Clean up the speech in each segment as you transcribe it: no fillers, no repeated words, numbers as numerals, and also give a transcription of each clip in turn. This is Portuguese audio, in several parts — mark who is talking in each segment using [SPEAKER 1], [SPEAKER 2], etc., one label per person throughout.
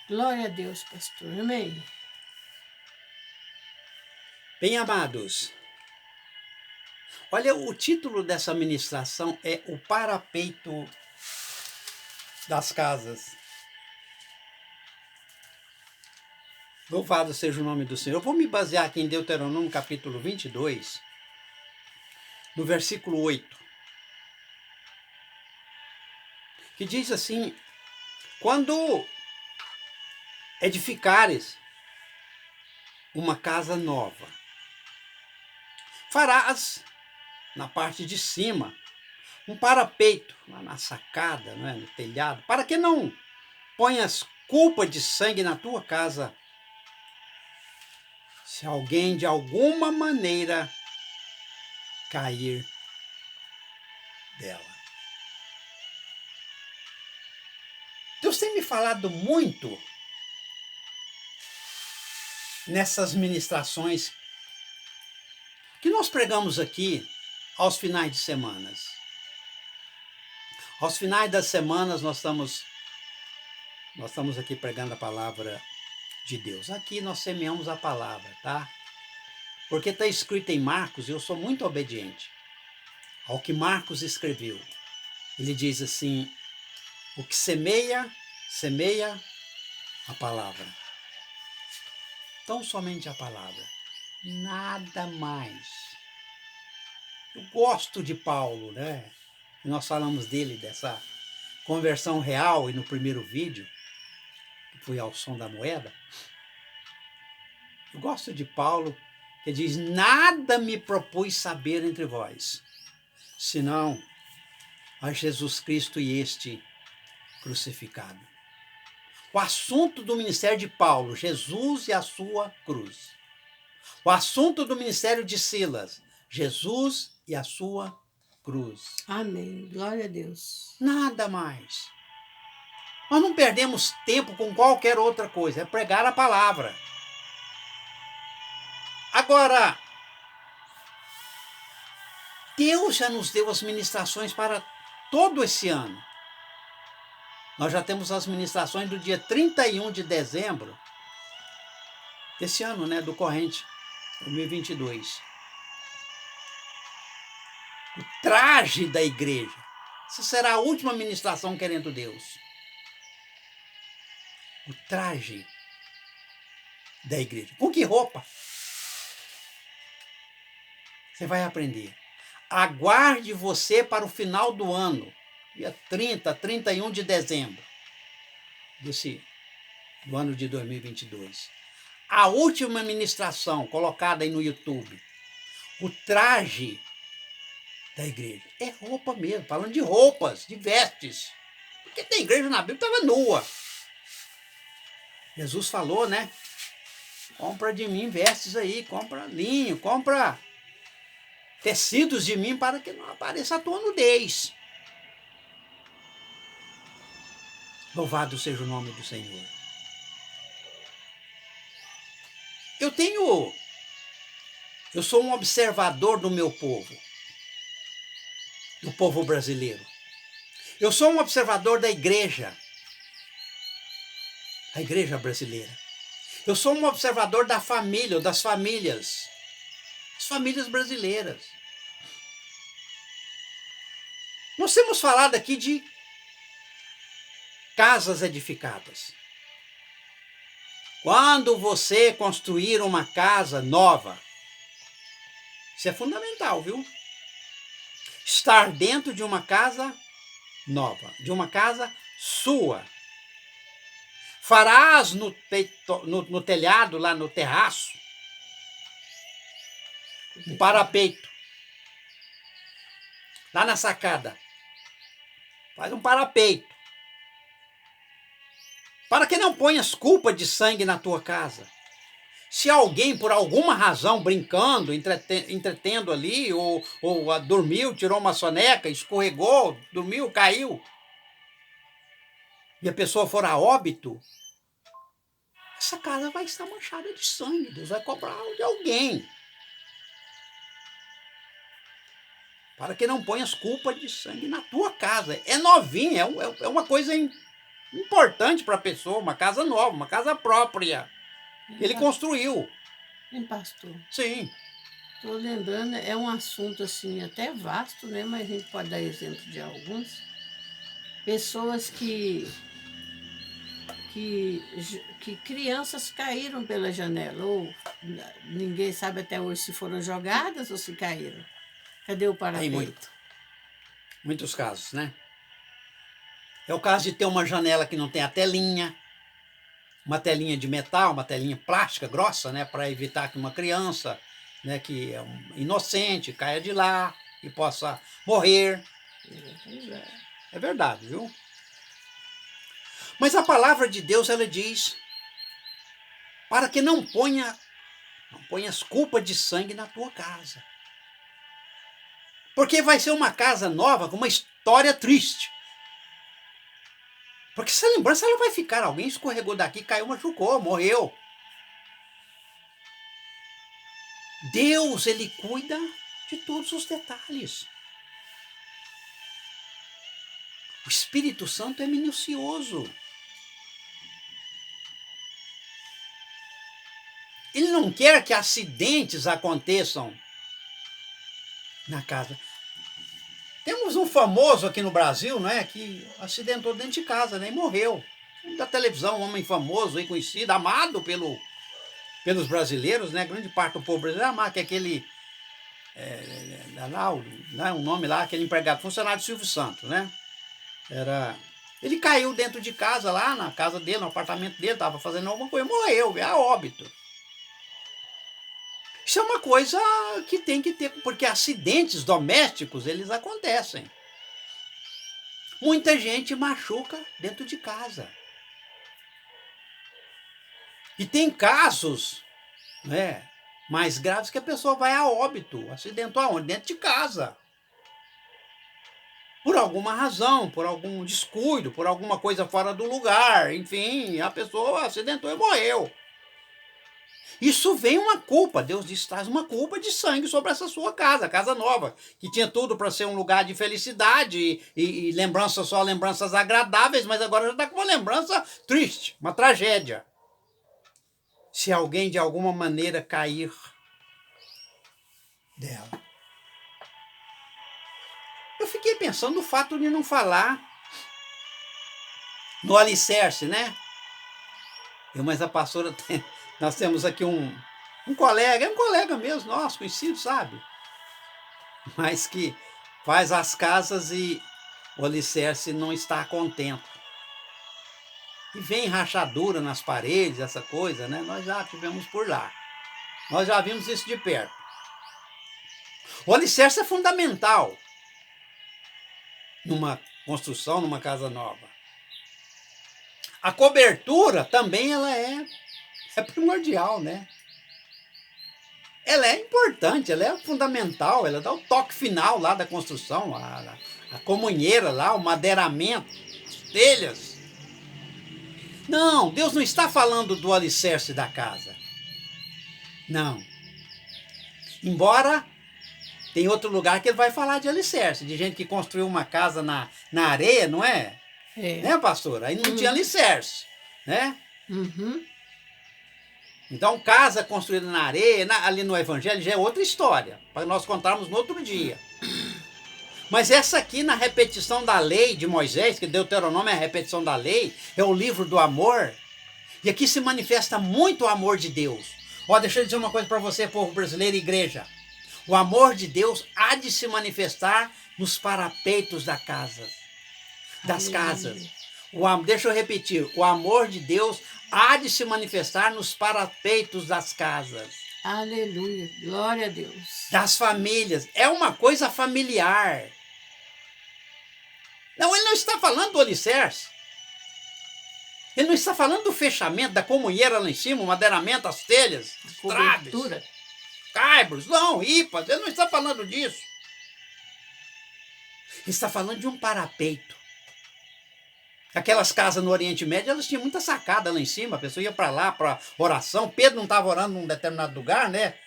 [SPEAKER 1] Glória a Deus, pastor. Amém.
[SPEAKER 2] Bem, amados, olha, o título dessa ministração é O Parapeito das Casas. Louvado seja o nome do Senhor. Eu vou me basear aqui em Deuteronômio capítulo 22, no versículo 8, que diz assim: quando edificares uma casa nova, farás na parte de cima um parapeito, lá na sacada, não é? No telhado, para que não ponhas culpa de sangue na tua casa, se alguém de alguma maneira cair dela. Deus tem me falado muito nessas ministrações que nós pregamos aqui aos finais de semanas. Aos finais das semanas nós estamos aqui pregando a palavra de Deus. Aqui nós semeamos a palavra, tá? Porque está escrito em Marcos, e eu sou muito obediente ao que Marcos escreveu. Ele diz assim: o que semeia, semeia a palavra. Então somente a palavra, nada mais. Eu gosto de Paulo, né? Nós falamos dele, dessa conversão real, e no primeiro vídeo, que foi ao som da moeda. Eu gosto de Paulo, que diz: nada me propus saber entre vós, senão a Jesus Cristo e este crucificado. O assunto do ministério de Paulo: Jesus e a sua cruz. O assunto do ministério de Silas: Jesus e a sua cruz.
[SPEAKER 1] Amém. Glória a Deus.
[SPEAKER 2] Nada mais. Nós não perdemos tempo com qualquer outra coisa, é pregar a palavra. Agora, Deus já nos deu as ministrações para todo esse ano. Nós já temos as ministrações do dia 31 de dezembro desse ano, né, do corrente, 2022. O traje da igreja. Essa será a última ministração, querendo Deus. O traje da igreja. Com que roupa? Você vai aprender. Aguarde você para o final do ano, dia 30, 31 de dezembro do ano de 2022. A última ministração colocada aí no YouTube. O traje da igreja. É roupa mesmo, falando de roupas, de vestes. Porque tem igreja na Bíblia que estava nua. Jesus falou, né? Compra de mim vestes aí, compra linho, compra tecidos de mim para que não apareça a tua nudez. Louvado seja o nome do Senhor. Eu sou um observador do meu povo, do povo brasileiro. Eu sou um observador da igreja, a igreja brasileira. Eu sou um observador da família, das famílias, as famílias brasileiras. Nós temos falado aqui de casas edificadas. Quando você construir uma casa nova, isso é fundamental, viu? Estar dentro de uma casa nova, de uma casa sua. Farás no telhado, lá no terraço, um parapeito. Lá na sacada. Faz um parapeito. Para que não ponhas culpa de sangue na tua casa. Se alguém, por alguma razão, brincando, entretendo ali, ou dormiu, tirou uma soneca, escorregou, dormiu, caiu, e a pessoa for a óbito, essa casa vai estar manchada de sangue. Deus vai cobrar de alguém. Para que não ponhas culpa de sangue na tua casa. É novinha, é uma coisa importante para a pessoa, uma casa nova, uma casa própria. Ele construiu.
[SPEAKER 1] Hein, pastor?
[SPEAKER 2] Sim.
[SPEAKER 1] Estou lembrando, é um assunto assim até vasto, né? Mas a gente pode dar exemplo de alguns. Pessoas que crianças caíram pela janela, ou ninguém sabe até hoje se foram jogadas ou se caíram. Cadê o
[SPEAKER 2] Tem
[SPEAKER 1] parapeito?
[SPEAKER 2] muitos casos, né? É o caso de ter uma janela que não tem a telinha, uma telinha de metal, uma telinha plástica grossa, né, para evitar que uma criança, né, que é inocente, caia de lá e possa morrer. É verdade, viu? Mas a palavra de Deus, ela diz para que não ponhas culpa de sangue na tua casa. Porque vai ser uma casa nova com uma história triste. Porque essa lembrança ela vai ficar. Alguém escorregou daqui, caiu, machucou, morreu. Deus, ele cuida de todos os detalhes. O Espírito Santo é minucioso. Ele não quer que acidentes aconteçam na casa. Temos um famoso aqui no Brasil, né, que acidentou dentro de casa, né, e morreu. Da televisão, um homem famoso, aí conhecido, amado pelos brasileiros, né, grande parte do povo brasileiro amado, que é aquele, lá, o nome lá, aquele empregado, funcionário do Silvio Santos, né. Ele caiu dentro de casa, lá na casa dele, no apartamento dele, estava fazendo alguma coisa, morreu, a óbito. Isso é uma coisa que tem que ter, porque acidentes domésticos, eles acontecem. Muita gente machuca dentro de casa. E tem casos, né, mais graves que a pessoa vai a óbito, acidentou aonde? Dentro de casa. Por alguma razão, por algum descuido, por alguma coisa fora do lugar, enfim, a pessoa acidentou e morreu. Isso vem uma culpa, Deus diz, traz uma culpa de sangue sobre essa sua casa nova, que tinha tudo para ser um lugar de felicidade e lembranças, só lembranças agradáveis, mas agora já está com uma lembrança triste, uma tragédia. Se alguém de alguma maneira cair dela. Eu fiquei pensando no fato de não falar no alicerce, né? Mas a pastora tem, nós temos aqui um colega mesmo, nosso, conhecido, sabe? Mas que faz as casas e o alicerce não está contente. E vem rachadura nas paredes, essa coisa, né? Nós já tivemos por lá. Nós já vimos isso de perto. O alicerce é fundamental numa construção, numa casa nova. A cobertura também ela é primordial, né? Ela é importante, ela é fundamental, ela dá o toque final lá da construção, a comunheira lá, o madeiramento, as telhas. Não, Deus não está falando do alicerce da casa. Não. Embora tem outro lugar que ele vai falar de alicerce, de gente que construiu uma casa na areia, não é? Né, pastor? Aí não tinha alicerce, né?
[SPEAKER 1] Uhum.
[SPEAKER 2] Então, casa construída na areia, ali no Evangelho, já é outra história, para nós contarmos no outro dia. Mas essa aqui, na repetição da lei de Moisés, que Deuteronômio é a repetição da lei, é o livro do amor, e aqui se manifesta muito o amor de Deus. Ó, deixa eu dizer uma coisa para você, povo brasileiro e igreja. O amor de Deus há de se manifestar nos parapeitos das casas. Deixa eu repetir, o amor de Deus há de se manifestar nos parapeitos das casas.
[SPEAKER 1] Aleluia, glória a Deus.
[SPEAKER 2] Das famílias, é uma coisa familiar. Não, ele não está falando do alicerce. Ele não está falando do fechamento, da comunheira lá em cima, o madeiramento, as telhas, as traves, caibros, não, ripas, ele não está falando disso. Ele está falando de um parapeito. Aquelas casas no Oriente Médio, elas tinham muita sacada lá em cima, a pessoa ia para lá para oração. Pedro não estava orando num determinado lugar, né?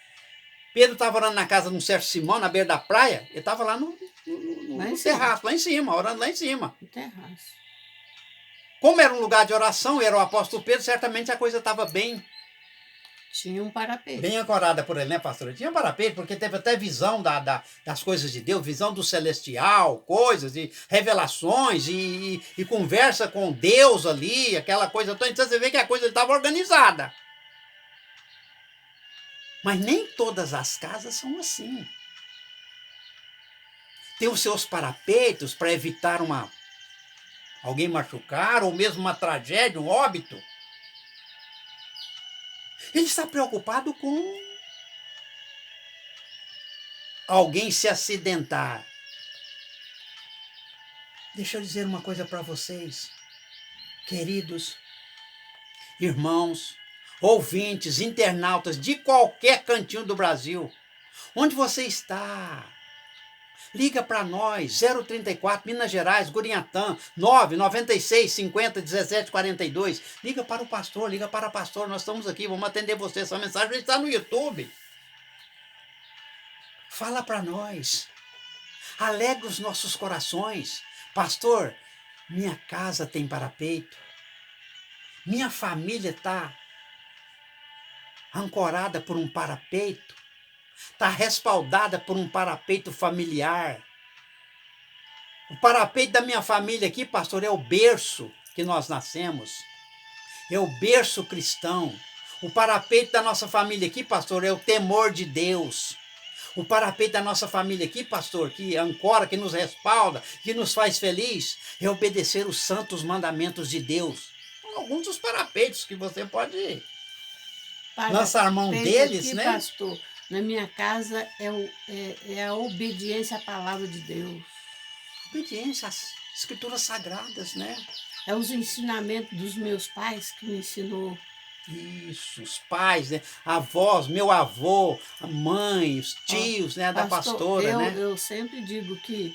[SPEAKER 2] Pedro estava orando na casa de um certo Simão, na beira da praia, ele estava lá no terraço, lá em cima, orando lá em cima.
[SPEAKER 1] No terraço.
[SPEAKER 2] Como era um lugar de oração, era o apóstolo Pedro, certamente a coisa estava bem,
[SPEAKER 1] Tinha um parapeito.
[SPEAKER 2] bem ancorada por ele, né, pastor? Tinha parapeito, porque teve até visão das coisas de Deus, visão do celestial, coisas, e revelações, e conversa com Deus ali, aquela coisa toda. Então você vê que a coisa estava organizada. Mas nem todas as casas são assim. Tem os seus parapeitos para evitar alguém machucar, ou mesmo uma tragédia, um óbito. Ele está preocupado com alguém se acidentar. Deixa eu dizer uma coisa para vocês, queridos irmãos, ouvintes, internautas de qualquer cantinho do Brasil. Onde você está? Liga para nós, 034, Minas Gerais, Gurinhatã, 996 50 17 42. Liga para o pastor, liga para a pastora, nós estamos aqui, vamos atender você. Essa mensagem está no YouTube. Fala para nós. Alegra os nossos corações. Pastor, minha casa tem parapeito. Minha família está ancorada por um parapeito. Está respaldada por um parapeito familiar. O parapeito da minha família aqui, pastor, é o berço que nós nascemos. É o berço cristão. O parapeito da nossa família aqui, pastor, é o temor de Deus. O parapeito da nossa família aqui, pastor, que ancora, que nos respalda, que nos faz feliz, é obedecer os santos mandamentos de Deus. Alguns dos parapeitos que você pode lançar mão deles,
[SPEAKER 1] aqui,
[SPEAKER 2] né?
[SPEAKER 1] Pastor, na minha casa é a obediência à palavra de Deus.
[SPEAKER 2] Obediência às escrituras sagradas, né?
[SPEAKER 1] É os ensinamentos dos meus pais que me ensinou.
[SPEAKER 2] Isso, os pais, né? Avós, meu avô, a mãe, os tios, né? Da pastora, né?
[SPEAKER 1] Eu sempre digo que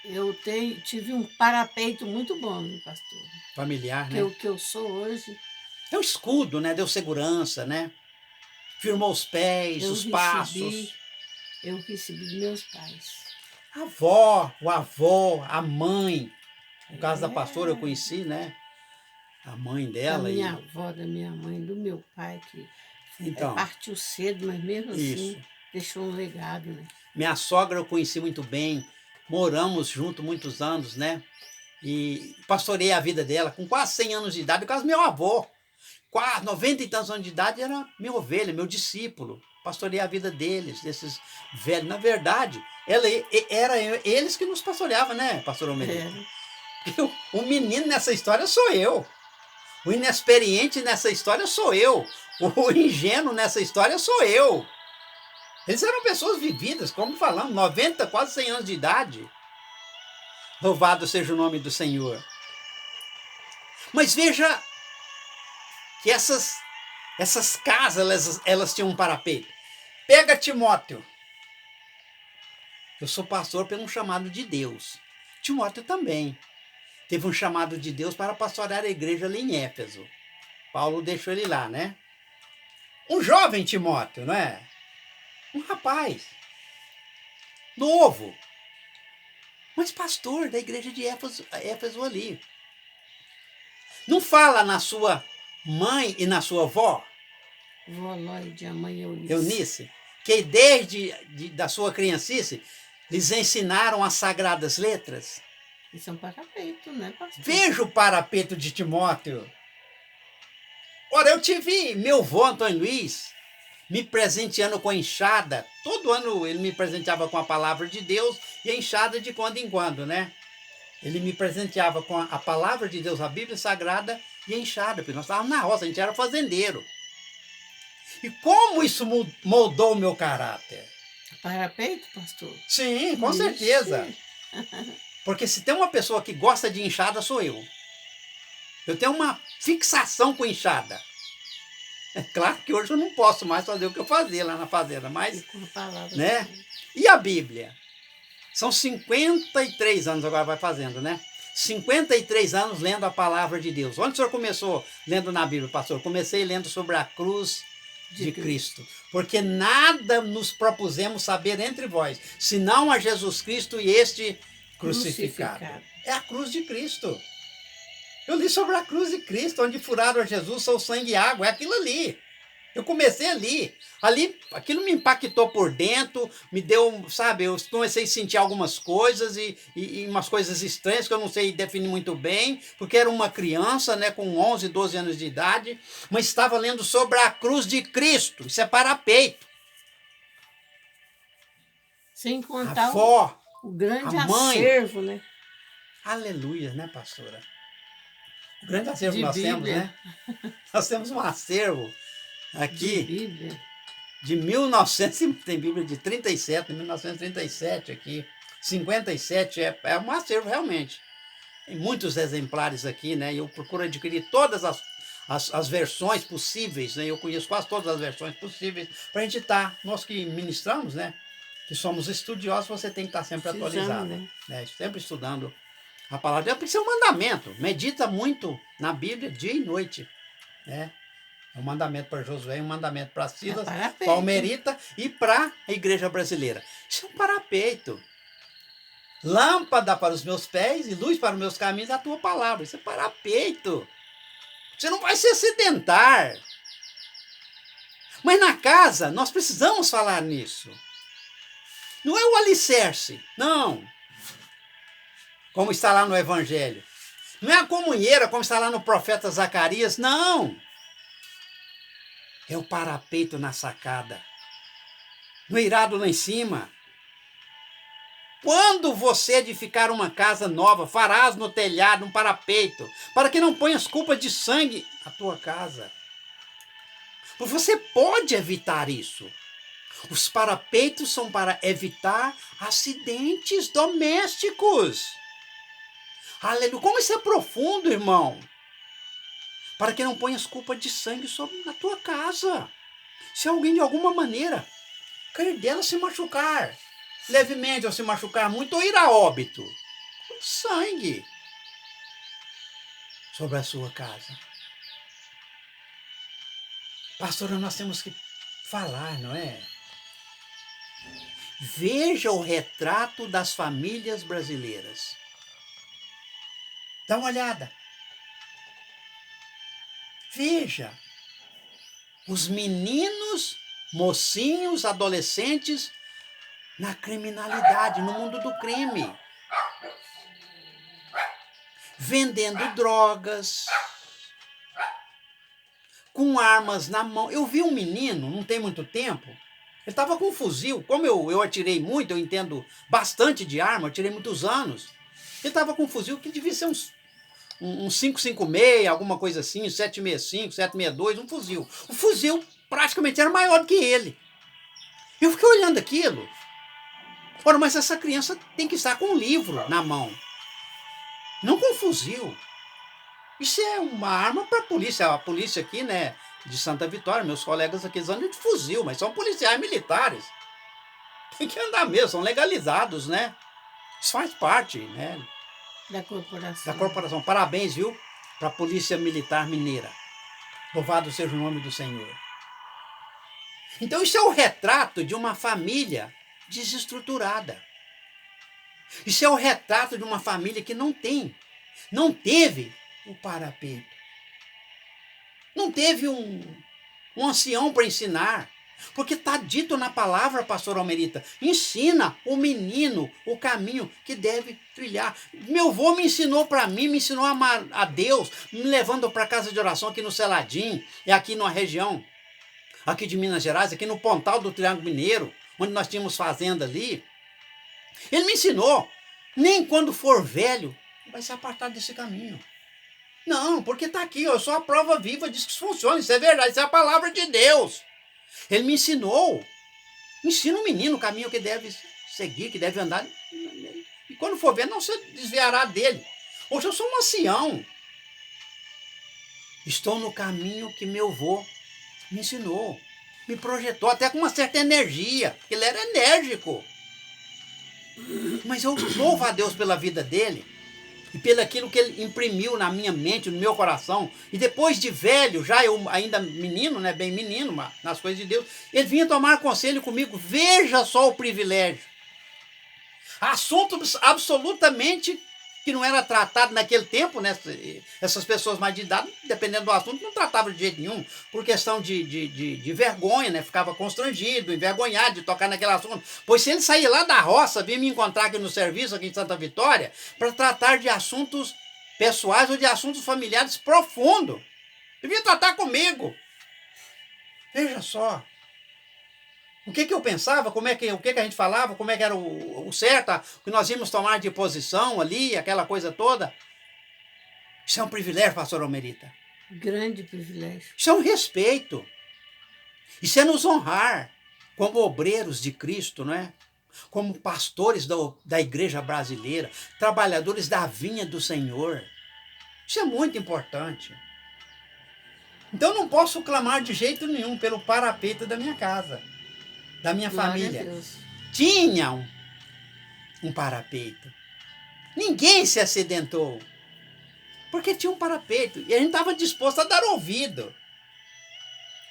[SPEAKER 1] eu tive um parapeito muito bom, meu pastor.
[SPEAKER 2] Familiar, né?
[SPEAKER 1] Que eu sou hoje.
[SPEAKER 2] É um escudo, né? Deu segurança, né? Firmou os pés, os passos.
[SPEAKER 1] Eu recebi dos meus pais.
[SPEAKER 2] A avó, o avô, a mãe. No caso da pastora eu conheci, né? A mãe dela.
[SPEAKER 1] Da minha avó, da minha mãe, do meu pai, que partiu cedo, mas mesmo assim deixou um legado, né?
[SPEAKER 2] Minha sogra eu conheci muito bem. Moramos juntos muitos anos, né? E pastorei a vida dela com quase 100 anos de idade, por causa do meu avô. Quase 90 e tantos anos de idade, era minha ovelha, meu discípulo. Pastorei a vida deles, desses velhos. Na verdade, era eles que nos pastoreavam, né, pastor Almeida? O menino nessa história sou eu. O inexperiente nessa história sou eu. O ingênuo nessa história sou eu. Eles eram pessoas vividas, como falamos, 90, quase 100 anos de idade. Louvado seja o nome do Senhor. Mas veja que essas casas, elas tinham um parapeito. Pega Timóteo. Eu sou pastor pelo chamado de Deus. Timóteo também teve um chamado de Deus para pastorear a igreja ali em Éfeso. Paulo deixou ele lá, né? Um jovem Timóteo, não é? Um rapaz novo, mas pastor da igreja de Éfeso ali. Não fala na sua mãe e na sua avó?
[SPEAKER 1] Vó Lóide, a mãe Eunice.
[SPEAKER 2] Eunice, que desde da sua criancice lhes ensinaram as sagradas letras.
[SPEAKER 1] Isso é um parapeito, né, pastor?
[SPEAKER 2] Veja o parapeito de Timóteo. Ora, eu tive meu avô Antônio Luiz me presenteando com enxada. Todo ano ele me presenteava com a palavra de Deus e a enxada de quando em quando, né? Ele me presenteava com a palavra de Deus, a Bíblia Sagrada e a enxada, porque nós estávamos na roça, a gente era fazendeiro. E como isso moldou o meu caráter?
[SPEAKER 1] Parapeito, pastor?
[SPEAKER 2] Sim, com certeza. Porque se tem uma pessoa que gosta de enxada, sou eu. Eu tenho uma fixação com enxada. É claro que hoje eu não posso mais fazer o que eu fazia lá na fazenda, mas, né? E a Bíblia? São 53 anos, agora vai fazendo, né? 53 anos lendo a palavra de Deus. Onde o senhor começou lendo na Bíblia, pastor? Comecei lendo sobre a cruz de Cristo. Porque nada nos propusemos saber entre vós, senão a Jesus Cristo e este crucificado. É a cruz de Cristo. Eu li sobre a cruz de Cristo, onde furaram a Jesus, seu sangue e água. É aquilo ali. Eu comecei ali. Ali, aquilo me impactou por dentro, me deu, sabe, eu comecei a sentir algumas coisas e umas coisas estranhas que eu não sei definir muito bem, porque era uma criança, né, com 11, 12 anos de idade, mas estava lendo sobre a cruz de Cristo. Isso é parapeito.
[SPEAKER 1] Sem
[SPEAKER 2] A
[SPEAKER 1] contar
[SPEAKER 2] avó,
[SPEAKER 1] o
[SPEAKER 2] a
[SPEAKER 1] grande
[SPEAKER 2] mãe.
[SPEAKER 1] acervo, né?
[SPEAKER 2] Aleluia, né, pastora? O grande acervo
[SPEAKER 1] De
[SPEAKER 2] nós temos,
[SPEAKER 1] Bíblia.
[SPEAKER 2] né? Nós temos um acervo
[SPEAKER 1] De
[SPEAKER 2] aqui
[SPEAKER 1] Bíblia.
[SPEAKER 2] de 1900, tem Bíblia de 37, 1937 aqui. 57 é um acervo realmente. Tem muitos exemplares aqui, né? Eu procuro adquirir todas as versões possíveis, né? Eu conheço quase todas as versões possíveis para a gente estar, nós que ministramos, né? Que somos estudiosos, você tem que estar sempre
[SPEAKER 1] Precisamos,
[SPEAKER 2] atualizado,
[SPEAKER 1] né?
[SPEAKER 2] sempre estudando a palavra de Deus, porque isso é um mandamento. Medita muito na Bíblia dia e noite, né? É um mandamento para Josué, um mandamento para Silas,
[SPEAKER 1] parapeito.
[SPEAKER 2] Palmerita e para a igreja brasileira. Isso é um parapeito. Lâmpada para os meus pés e luz para os meus caminhos, a tua palavra. Isso é parapeito. Você não vai ser sedentar. Mas na casa, nós precisamos falar nisso. Não é o alicerce, não. Como está lá no Evangelho. Não é a comunheira, como está lá no profeta Zacarias, não. É o parapeito na sacada. No eirado lá em cima. Quando você edificar uma casa nova, farás no telhado um parapeito, para que não ponhas culpa de sangue na tua casa. Você pode evitar isso. Os parapeitos são para evitar acidentes domésticos. Aleluia. Como isso é profundo, irmão. Para que não ponhas culpa de sangue na tua casa. Se alguém de alguma maneira cair dela se machucar, levemente ou se machucar muito, ou ir a óbito, sangue sobre a sua casa. Pastora, nós temos que falar, não é? Veja o retrato das famílias brasileiras. Dá uma olhada. Veja. Os meninos, mocinhos, adolescentes na criminalidade, no mundo do crime. Vendendo drogas, com armas na mão. Eu vi um menino, não tem muito tempo, ele estava com um fuzil. Como eu atirei muito, eu entendo bastante de arma, eu atirei muitos anos. Ele estava com um fuzil que devia ser uns 5,56, alguma coisa assim, 7,65, 7,62, um fuzil. O fuzil praticamente era maior do que ele. Eu fiquei olhando aquilo. Ora, mas essa criança tem que estar com um livro na mão, não com um fuzil. Isso é uma arma para a polícia. A polícia aqui, né, de Santa Vitória, meus colegas aqui andam de fuzil, mas são policiais militares. Tem que andar mesmo, são legalizados, né? Isso faz parte, né,
[SPEAKER 1] Da corporação.
[SPEAKER 2] da corporação. Parabéns, viu, para a Polícia Militar Mineira. Louvado seja o nome do Senhor. Então isso é o retrato de uma família desestruturada. Isso é o retrato de uma família que não teve o parapeito. Não teve um ancião para ensinar. Porque está dito na palavra, pastor Almerita, ensina o menino o caminho que deve trilhar. Meu avô me ensinou para mim, me ensinou a amar a Deus, me levando para a casa de oração aqui no Celadim, e aqui na região, aqui de Minas Gerais, aqui no Pontal do Triângulo Mineiro, onde nós tínhamos fazenda ali. Ele me ensinou, nem quando for velho, vai se apartar desse caminho. Não, porque está aqui, eu sou a prova viva disso que funciona, isso é verdade, isso é a palavra de Deus. Ele me ensinou. Ensina o menino o caminho que deve seguir, que deve andar. E quando for ver, não se desviará dele. Hoje eu sou um ancião. Estou no caminho que meu avô me ensinou. Me projetou até com uma certa energia, porque ele era enérgico. Mas eu louvo a Deus pela vida dele e pelo aquilo que ele imprimiu na minha mente, no meu coração. E depois de velho, já eu ainda menino, né, bem menino, mas nas coisas de Deus, ele vinha tomar conselho comigo. Veja só o privilégio. Assuntos absolutamente que não era tratado naquele tempo, né? Essas pessoas mais de idade, dependendo do assunto, não tratavam de jeito nenhum, por questão de vergonha, né? Ficava constrangido, envergonhado de tocar naquele assunto. Pois se ele sair lá da roça, vir me encontrar aqui no serviço, aqui em Santa Vitória, para tratar de assuntos pessoais ou de assuntos familiares profundos, devia tratar comigo. Veja só. O que eu pensava, o que a gente falava, como é que era o certo, o que nós íamos tomar de posição ali, aquela coisa toda. Isso é um privilégio, pastor Almerita.
[SPEAKER 1] Grande privilégio.
[SPEAKER 2] Isso é um respeito. Isso é nos honrar como obreiros de Cristo, não é? Como pastores da igreja brasileira, trabalhadores da vinha do Senhor. Isso é muito importante. Então eu não posso clamar de jeito nenhum pelo parapeito da minha casa, da minha
[SPEAKER 1] Glória
[SPEAKER 2] família.
[SPEAKER 1] a Deus.
[SPEAKER 2] Tinha um parapeito. Ninguém se acidentou, porque tinha um parapeito. E a gente estava disposto a dar ouvido.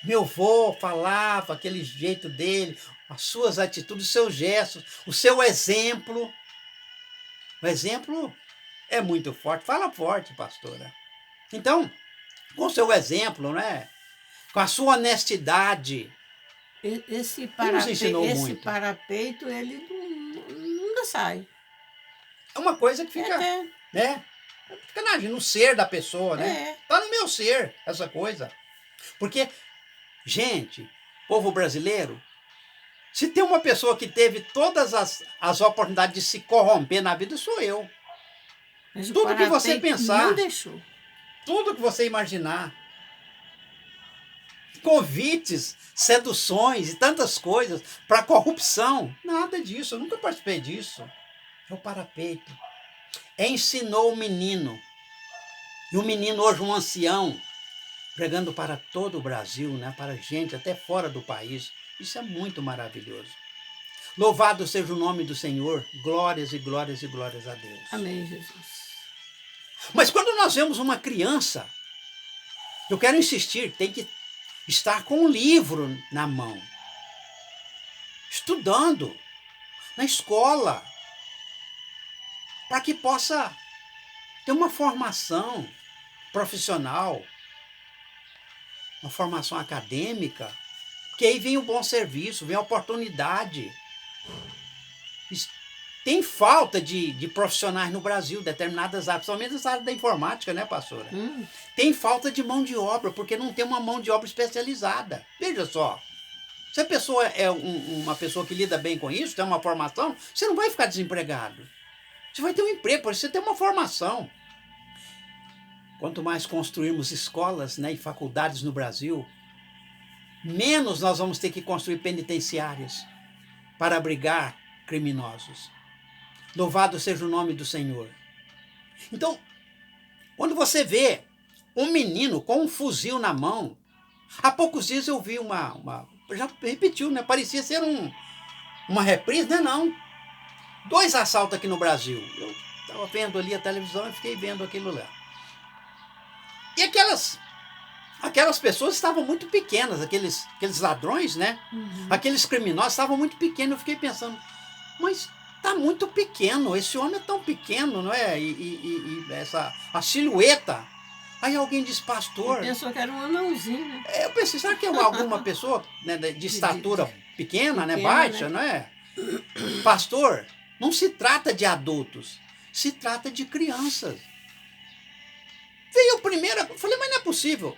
[SPEAKER 2] Meu avô falava aquele jeito dele, as suas atitudes, os seus gestos, o seu exemplo. O exemplo é muito forte. Fala forte, pastora. Então, com o seu exemplo, né? Com a sua honestidade,
[SPEAKER 1] Esse
[SPEAKER 2] nos ensinou muito.
[SPEAKER 1] parapeito, ele nunca sai.
[SPEAKER 2] É uma coisa que fica,
[SPEAKER 1] Até,
[SPEAKER 2] né? Fica no ser da pessoa, né? Tá no meu ser, essa coisa. Porque, gente, povo brasileiro, se tem uma pessoa que teve todas as oportunidades de se corromper na vida, sou eu.
[SPEAKER 1] mas o
[SPEAKER 2] Tudo que você
[SPEAKER 1] parapeito
[SPEAKER 2] pensar,
[SPEAKER 1] não deixou.
[SPEAKER 2] tudo que você imaginar, convites, seduções e tantas coisas para corrupção, nada disso, eu nunca participei disso. É o parapeito. Ensinou o menino. E o menino hoje, um ancião, pregando para todo o Brasil, né, para gente até fora do país. Isso é muito maravilhoso. Louvado seja o nome do Senhor. Glórias e glórias e glórias a Deus.
[SPEAKER 1] Amém, Jesus.
[SPEAKER 2] Mas quando nós vemos uma criança, eu quero insistir, tem que estar com um livro na mão, estudando, na escola, para que possa ter uma formação profissional, uma formação acadêmica, porque aí vem o bom serviço, vem a oportunidade. Tem falta de profissionais no Brasil, determinadas áreas, principalmente as áreas da informática, né, pastora? Tem falta de mão de obra, porque não tem uma mão de obra especializada. Veja só, se a pessoa é uma pessoa que lida bem com isso, tem uma formação, você não vai ficar desempregado. Você vai ter um emprego, porque você tem uma formação. Quanto mais construirmos escolas, né, e faculdades no Brasil, menos nós vamos ter que construir penitenciárias para abrigar criminosos. Louvado seja o nome do Senhor. Então, quando você vê um menino com um fuzil na mão, há poucos dias eu vi já repetiu, né? Parecia ser uma reprise, né? Não. 2 assaltos aqui no Brasil. Eu estava vendo ali a televisão e fiquei vendo aquilo lá. E aquelas pessoas estavam muito pequenas, aqueles ladrões, né? Aqueles criminosos estavam muito pequenos. Eu fiquei pensando, mas está muito pequeno, esse homem é tão pequeno, não é? E a silhueta. Aí alguém disse, pastor...
[SPEAKER 1] Ele pensou que era um anãozinho, né?
[SPEAKER 2] Eu pensei, será que é alguma pessoa, né, de estatura pequena, né, baixa, né? Não é? Pastor, não se trata de adultos, se trata de crianças. Veio o primeiro, eu falei, mas não é possível.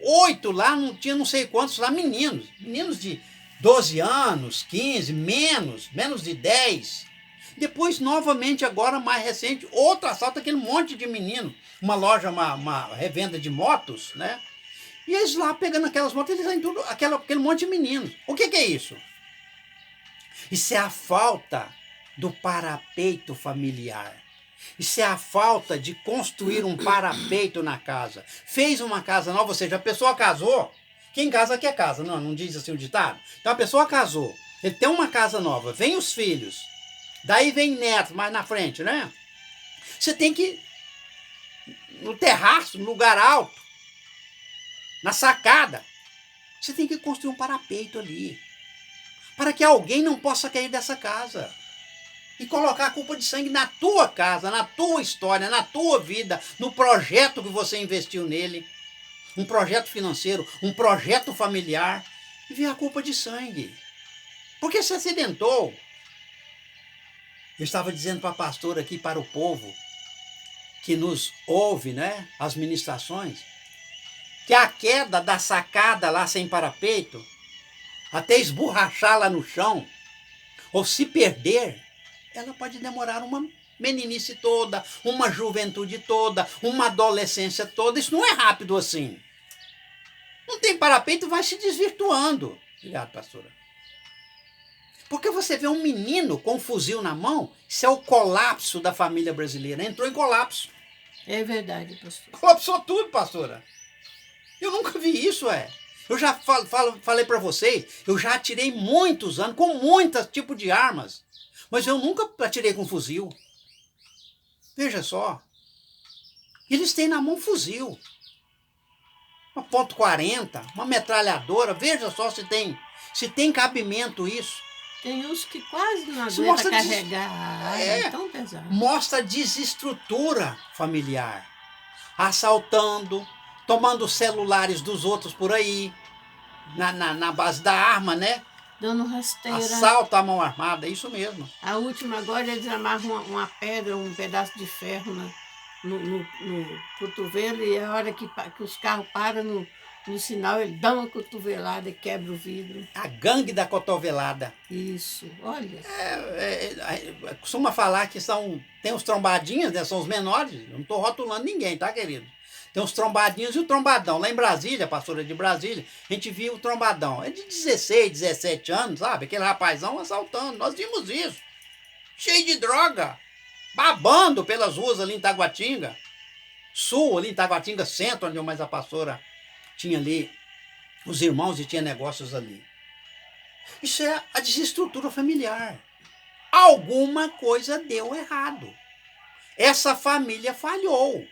[SPEAKER 2] 8 lá, não tinha não sei quantos lá, meninos de 12 anos, 15, menos de 10. Depois, novamente, agora, mais recente, outro assalto, aquele monte de menino. Uma loja, uma revenda de motos, né? E eles lá pegando aquelas motos, eles saem tudo, aquele monte de meninos. O que é isso? Isso é a falta do parapeito familiar. Isso é a falta de construir um parapeito na casa. Fez uma casa nova, ou seja, a pessoa casou. Quem casa quer casa, não diz assim o ditado. Então a pessoa casou, ele tem uma casa nova, vem os filhos, daí vem netos mais na frente, né? Você tem que, no terraço, no lugar alto, na sacada, você tem que construir um parapeito ali, para que alguém não possa cair dessa casa. E colocar a culpa de sangue na tua casa, na tua história, na tua vida, no projeto que você investiu nele. Um projeto financeiro, um projeto familiar. E ver a culpa de sangue. Porque se acidentou. Eu estava dizendo para a pastora aqui, para o povo, que nos ouve, né, as ministrações, que a queda da sacada lá sem parapeito, até esborrachar lá no chão, ou se perder, ela pode demorar uma meninice toda, uma juventude toda, uma adolescência toda. Isso não é rápido assim. Não tem parapeito, vai se desvirtuando. Obrigado, pastora. Porque você vê um menino com um fuzil na mão, isso é o colapso da família brasileira. Entrou em colapso.
[SPEAKER 1] É verdade, pastor.
[SPEAKER 2] Colapsou tudo, pastora. Eu nunca vi isso, Eu já falei para vocês, eu já atirei muitos anos com muitos tipos de armas. Mas eu nunca atirei com fuzil. Veja só. Eles têm na mão fuzil. Uma .40, uma metralhadora. Veja só se tem cabimento isso.
[SPEAKER 1] Tem uns que quase não
[SPEAKER 2] Isso
[SPEAKER 1] aguentam
[SPEAKER 2] mostra
[SPEAKER 1] carregar a arma, é tão pesado.
[SPEAKER 2] Mostra desestrutura familiar. Assaltando, tomando celulares dos outros por aí, na base da arma, né?
[SPEAKER 1] Dando rasteira.
[SPEAKER 2] Assalto à mão armada, é isso mesmo.
[SPEAKER 1] A última agora eles amarram uma pedra, um pedaço de ferro no cotovelo, e a hora que os carros param no sinal, ele dá uma cotovelada e quebra o vidro.
[SPEAKER 2] A gangue da cotovelada.
[SPEAKER 1] Isso, olha.
[SPEAKER 2] Costuma falar que tem os trombadinhos, né? São os menores. Eu não estou rotulando ninguém, tá, querido? Tem os trombadinhos e o trombadão. Lá em Brasília, pastora de Brasília, a gente viu o trombadão. É de 16, 17 anos, sabe? Aquele rapazão assaltando. Nós vimos isso. Cheio de droga. Babando pelas ruas ali em Taguatinga. Sul, ali em Taguatinga Centro, onde mais a pastora tinha ali os irmãos e tinha negócios ali. Isso é a desestrutura familiar. Alguma coisa deu errado. Essa família falhou.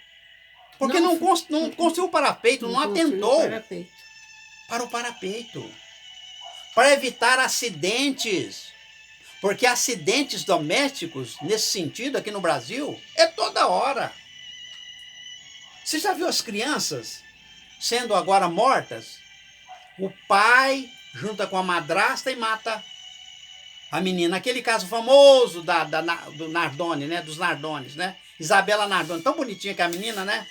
[SPEAKER 2] Porque não construiu o parapeito, não atentou para o parapeito. Para evitar acidentes. Porque acidentes domésticos, nesse sentido, aqui no Brasil, é toda hora. Você já viu as crianças sendo agora mortas? O pai junta com a madrasta e mata a menina. Aquele caso famoso do Nardoni, né? Dos Nardones, né? Isabela Nardoni, tão bonitinha que a menina, né?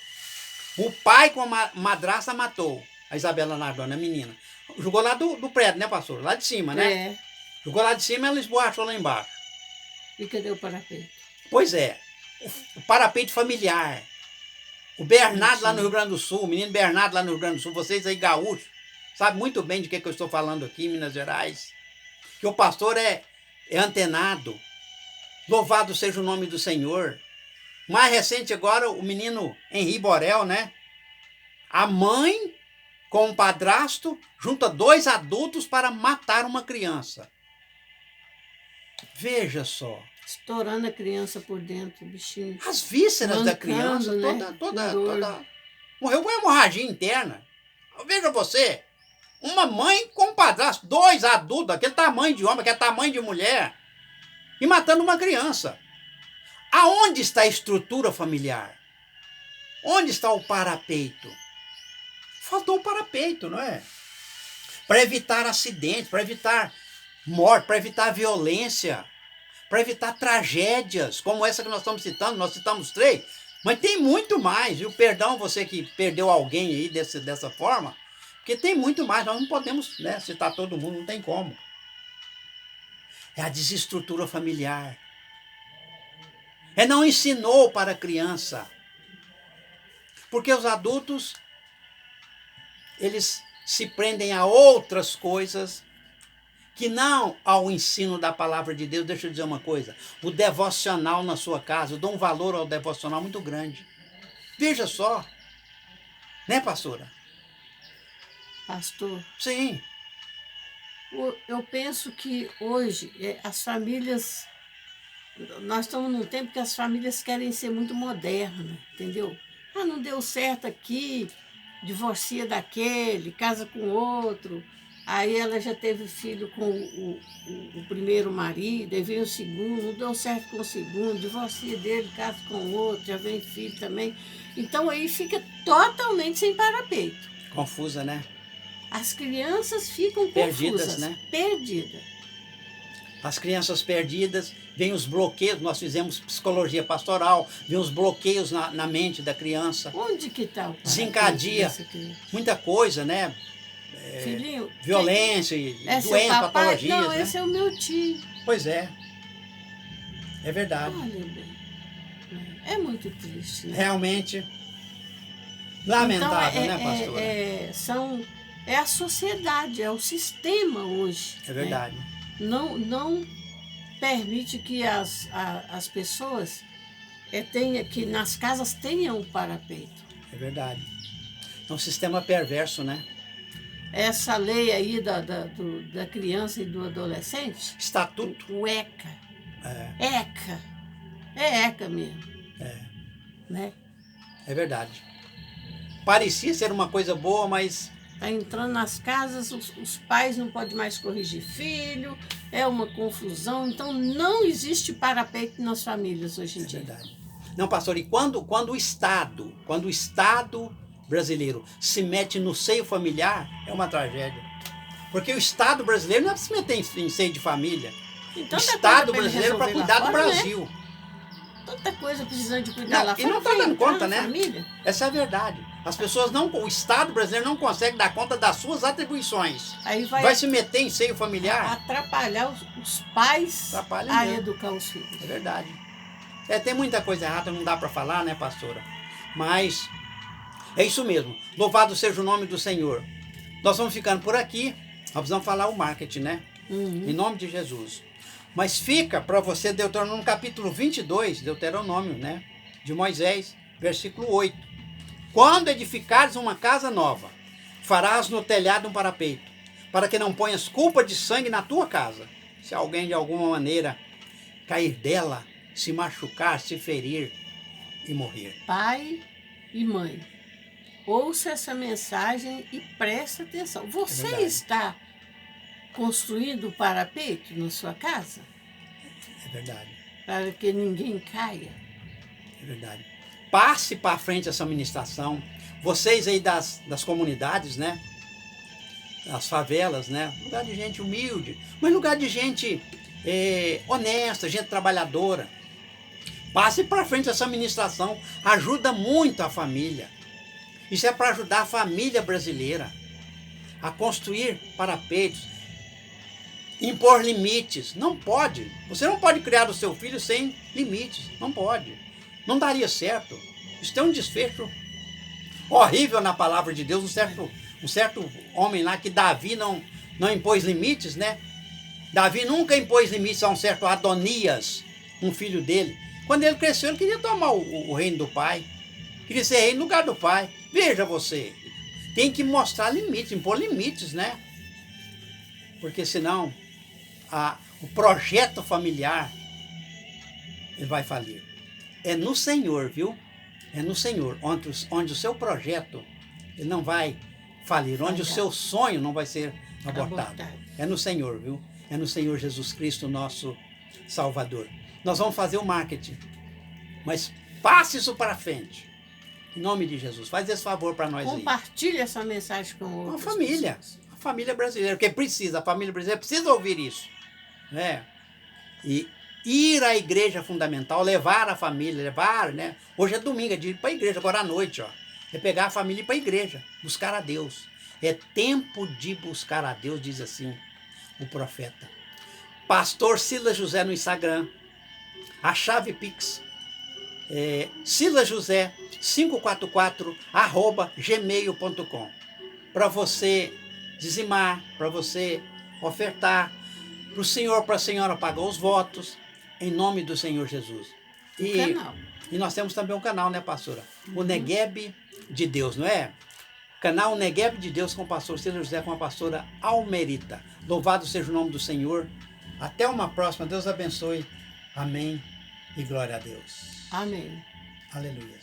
[SPEAKER 2] O pai com a madrasta matou a Isabela Nardoni, a menina. Jogou lá do prédio, né, pastor? Lá de cima, né?
[SPEAKER 1] É.
[SPEAKER 2] Jogou lá de cima e ela esborrachou lá embaixo.
[SPEAKER 1] E cadê o parapeito?
[SPEAKER 2] Pois é. O parapeito familiar. O Bernardo lá no Rio Grande do Sul, o menino Bernardo lá no Rio Grande do Sul, vocês aí gaúchos, sabem muito bem de que eu estou falando aqui em Minas Gerais. Que o pastor é antenado. Louvado seja o nome do Senhor. Mais recente agora, o menino Henri Borel, né? A mãe com um padrasto junta 2 adultos para matar uma criança. Veja só.
[SPEAKER 1] Estourando a criança por dentro, o bichinho.
[SPEAKER 2] As vísceras da criança,
[SPEAKER 1] né?
[SPEAKER 2] toda. Morreu com hemorragia interna. Veja você, uma mãe com um padrasto, 2 adultos, aquele tamanho de homem, aquele tamanho de mulher, e matando uma criança. Aonde está a estrutura familiar? Onde está o parapeito? Faltou o parapeito, não é? Para evitar acidentes, para evitar morte, para evitar violência, para evitar tragédias, como essa que nós estamos citando, nós citamos 3, mas tem muito mais, viu? Perdão você que perdeu alguém aí dessa forma, porque tem muito mais, nós não podemos, né, citar todo mundo, não tem como. É a desestrutura familiar. Não ensinou para a criança. Porque os adultos, eles se prendem a outras coisas que não ao ensino da palavra de Deus. Deixa eu dizer uma coisa. O devocional na sua casa, eu dou um valor ao devocional muito grande. Veja só. Né, pastora?
[SPEAKER 1] Pastor?
[SPEAKER 2] Sim.
[SPEAKER 1] Eu penso que hoje as famílias... Nós estamos num tempo que as famílias querem ser muito modernas, entendeu? Ah, não deu certo aqui, divorcia daquele, casa com outro. Aí ela já teve filho com o primeiro marido, aí veio o segundo, não deu certo com o segundo, divorcia dele, casa com o outro, já vem filho também. Então aí fica totalmente sem parapeito.
[SPEAKER 2] Confusa, né?
[SPEAKER 1] As crianças ficam
[SPEAKER 2] Perdidas,
[SPEAKER 1] confusas,
[SPEAKER 2] né?
[SPEAKER 1] perdidas.
[SPEAKER 2] As crianças perdidas, vem os bloqueios, nós fizemos psicologia pastoral, vem os bloqueios na mente da criança.
[SPEAKER 1] Onde que está o parapeito
[SPEAKER 2] Desencadeia
[SPEAKER 1] dessa criança?
[SPEAKER 2] muita coisa, né?
[SPEAKER 1] Filhinho,
[SPEAKER 2] Violência,
[SPEAKER 1] é seu
[SPEAKER 2] doenças,
[SPEAKER 1] papai?
[SPEAKER 2] patologias,
[SPEAKER 1] Não,
[SPEAKER 2] né?
[SPEAKER 1] esse é o meu tio.
[SPEAKER 2] Pois é. É verdade.
[SPEAKER 1] Olha bem, é muito triste, né?
[SPEAKER 2] Realmente lamentável, né, pastora?
[SPEAKER 1] É a sociedade, é o sistema hoje.
[SPEAKER 2] É verdade.
[SPEAKER 1] Né? Não permite que as pessoas que nas casas tenham o parapeito.
[SPEAKER 2] É verdade. É um sistema perverso, né?
[SPEAKER 1] Essa lei aí da criança e do adolescente,
[SPEAKER 2] Estatuto.
[SPEAKER 1] o ECA.
[SPEAKER 2] É,
[SPEAKER 1] ECA. É ECA mesmo. Né?
[SPEAKER 2] é verdade. Parecia ser uma coisa boa, mas
[SPEAKER 1] Está entrando nas casas, os pais não podem mais corrigir filho, é uma confusão. Então, não existe parapeito nas famílias hoje em dia.
[SPEAKER 2] é verdade. Não, pastor, e quando o Estado brasileiro se mete no seio familiar, é uma tragédia. Porque o Estado brasileiro não é para se meter em seio de família.
[SPEAKER 1] Então,
[SPEAKER 2] o Estado brasileiro é para cuidar do Brasil.
[SPEAKER 1] Né? Tanta coisa precisando de cuidar lá fora.
[SPEAKER 2] E não está dando conta, né?
[SPEAKER 1] Família.
[SPEAKER 2] Essa é a verdade. As pessoas o Estado brasileiro não consegue dar conta das suas atribuições.
[SPEAKER 1] Aí
[SPEAKER 2] vai se meter em seio familiar.
[SPEAKER 1] Atrapalhar os pais a educar os filhos.
[SPEAKER 2] É verdade. Tem muita coisa errada, não dá para falar, né, pastora? Mas é isso mesmo. Louvado seja o nome do Senhor. Nós vamos ficando por aqui. Nós vamos falar o marketing, né? Em nome de Jesus. Mas fica para você Deuteronômio capítulo 22, Deuteronômio, né? De Moisés, versículo 8. Quando edificares uma casa nova, farás no telhado um parapeito, para que não ponhas culpa de sangue na tua casa. Se alguém de alguma maneira cair dela, se machucar, se ferir e morrer.
[SPEAKER 1] Pai e mãe, ouça essa mensagem e preste atenção. Você está construindo o parapeito na sua casa?
[SPEAKER 2] É verdade.
[SPEAKER 1] Para que ninguém caia?
[SPEAKER 2] É verdade. Passe para frente essa ministração. Vocês aí das comunidades, né? As favelas, né? Lugar de gente humilde, mas lugar de gente honesta, gente trabalhadora. Passe para frente essa ministração. Ajuda muito a família. Isso é para ajudar a família brasileira a construir parapeitos, impor limites. Não pode. Você não pode criar o seu filho sem limites. Não pode. Não daria certo. Isso tem um desfecho horrível na palavra de Deus. Um certo homem lá que Davi não impôs limites, né? Davi nunca impôs limites a um certo Adonias, um filho dele. Quando ele cresceu, ele queria tomar o reino do pai. Queria ser rei no lugar do pai. Veja você. Tem que mostrar limites, impor limites, né? Porque senão o projeto familiar ele vai falir. É no Senhor, viu? É no Senhor, onde o seu projeto ele não vai falir, onde o seu sonho não vai ser abortado. É no Senhor, viu? É no Senhor Jesus Cristo, nosso Salvador. Nós vamos fazer o marketing, mas passe isso para frente. Em nome de Jesus, faz esse favor para nós aí.
[SPEAKER 1] Compartilhe essa mensagem com outras
[SPEAKER 2] família.
[SPEAKER 1] pessoas.
[SPEAKER 2] A família brasileira, porque a família brasileira precisa ouvir isso. Né? E ir à igreja fundamental, levar a família, né? Hoje é domingo, é de ir para a igreja, agora à noite, ó. É pegar a família e ir para a igreja, buscar a Deus. É tempo de buscar a Deus, diz assim o profeta. Pastor Silas José no Instagram. A chave Pix. Silas José 544@gmail.com. Para você dizimar, para você ofertar, para o senhor, para a senhora pagar os votos, em nome do Senhor Jesus. E nós temos também um canal, né, pastora? O Negueb de Deus, não é? Canal Negueb de Deus com o pastor Silas José, com a pastora Almerita. Louvado seja o nome do Senhor. Até uma próxima. Deus abençoe. Amém. E glória a Deus.
[SPEAKER 1] Amém.
[SPEAKER 2] Aleluia.